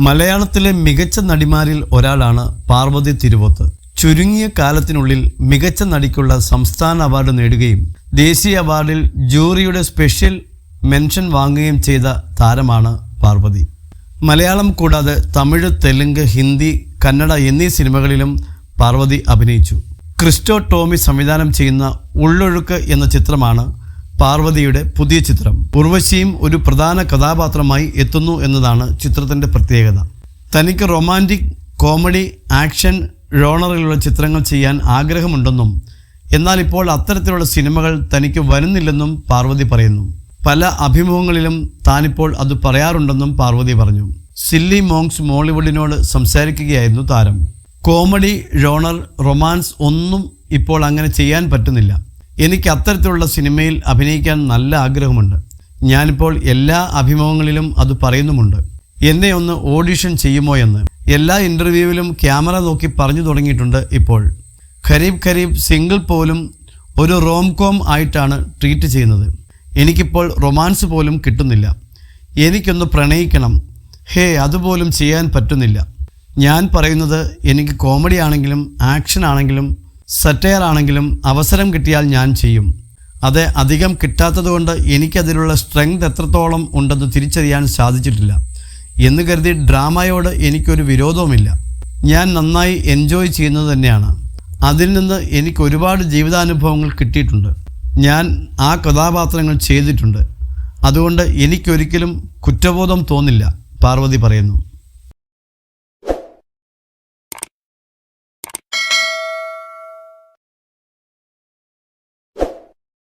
മലയാളത്തിലെ മികച്ച നടിമാരിൽ ഒരാളാണ് പാർവതി തിരുവോത്ത്. ചുരുങ്ങിയ കാലത്തിനുള്ളിൽ മികച്ച നടിക്കുള്ള സംസ്ഥാന അവാർഡ് നേടുകയും ദേശീയ അവാർഡിൽ ജൂറിയുടെ സ്പെഷ്യൽ മെൻഷൻ വാങ്ങുകയും ചെയ്ത താരമാണ് പാർവതി. മലയാളം കൂടാതെ തമിഴ്, തെലുങ്ക്, ഹിന്ദി, കന്നഡ എന്നീ സിനിമകളിലും പാർവതി അഭിനയിച്ചു. ക്രിസ്റ്റോ ടോമി സംവിധാനം ചെയ്യുന്ന ഉള്ളൊഴുക്ക് എന്ന ചിത്രമാണ് പാർവതിയുടെ പുതിയ ചിത്രം. ഉർവശിയും ഒരു പ്രധാന കഥാപാത്രമായി എത്തുന്നു എന്നതാണ് ചിത്രത്തിൻ്റെ പ്രത്യേകത. തനിക്ക് റൊമാൻറ്റിക്, കോമഡി, ആക്ഷൻ ജോണറിലുള്ള ചിത്രങ്ങൾ ചെയ്യാൻ ആഗ്രഹമുണ്ടെന്നും എന്നാൽ ഇപ്പോൾ അത്തരത്തിലുള്ള സിനിമകൾ തനിക്ക് വരുന്നില്ലെന്നും പാർവതി പറയുന്നു. പല അഭിമുഖങ്ങളിലും താനിപ്പോൾ അത് പറയാറുണ്ടെന്നും പാർവതി പറഞ്ഞു. സില്ലി മോങ്സ് മോളിവുഡിനോട് സംസാരിക്കുകയായിരുന്നു താരം. കോമഡി, ജോണർ, റൊമാൻസ് ഒന്നും ഇപ്പോൾ അങ്ങനെ ചെയ്യാൻ പറ്റുന്നില്ല. എനിക്ക് അത്തരത്തിലുള്ള സിനിമയിൽ അഭിനയിക്കാൻ നല്ല ആഗ്രഹമുണ്ട്. ഞാനിപ്പോൾ എല്ലാ അഭിമുഖങ്ങളിലും അത് പറയുന്നുമുണ്ട്. എന്നെ ഒന്ന് ഓഡിഷൻ ചെയ്യുമോ എന്ന് എല്ലാ ഇൻ്റർവ്യൂവിലും ക്യാമറ നോക്കി പറഞ്ഞു തുടങ്ങിയിട്ടുണ്ട്. ഇപ്പോൾ ഖരീബ് ഖരീബ് സിംഗിൾ പോലും ഒരു റോംകോം ആയിട്ടാണ് ട്രീറ്റ് ചെയ്യുന്നത്. എനിക്കിപ്പോൾ റൊമാൻസ് പോലും കിട്ടുന്നില്ല. എനിക്കൊന്ന് പ്രണയിക്കണം, അതുപോലും ചെയ്യാൻ പറ്റുന്നില്ല. ഞാൻ പറയുന്നത് എനിക്ക് കോമഡി ആണെങ്കിലും ആക്ഷൻ ആണെങ്കിലും സറ്റയർ ആണെങ്കിലും അവസരം കിട്ടിയാൽ ഞാൻ ചെയ്യും. അത് അധികം കിട്ടാത്തതുകൊണ്ട് എനിക്കതിലുള്ള സ്ട്രെങ്ത് എത്രത്തോളം ഉണ്ടെന്ന് തിരിച്ചറിയാൻ സാധിച്ചിട്ടില്ല എന്ന് കരുതി ഡ്രാമയോട് എനിക്കൊരു വിരോധവുമില്ല. ഞാൻ നന്നായി എൻജോയ് ചെയ്യുന്നത് തന്നെയാണ്. അതിൽ നിന്ന് എനിക്ക് ഒരുപാട് ജീവിതാനുഭവങ്ങൾ കിട്ടിയിട്ടുണ്ട്. ഞാൻ ആ കഥാപാത്രങ്ങൾ ചെയ്തിട്ടുണ്ട്. അതുകൊണ്ട് എനിക്കൊരിക്കലും കുറ്റബോധം തോന്നില്ല, പാർവതി പറയുന്നു.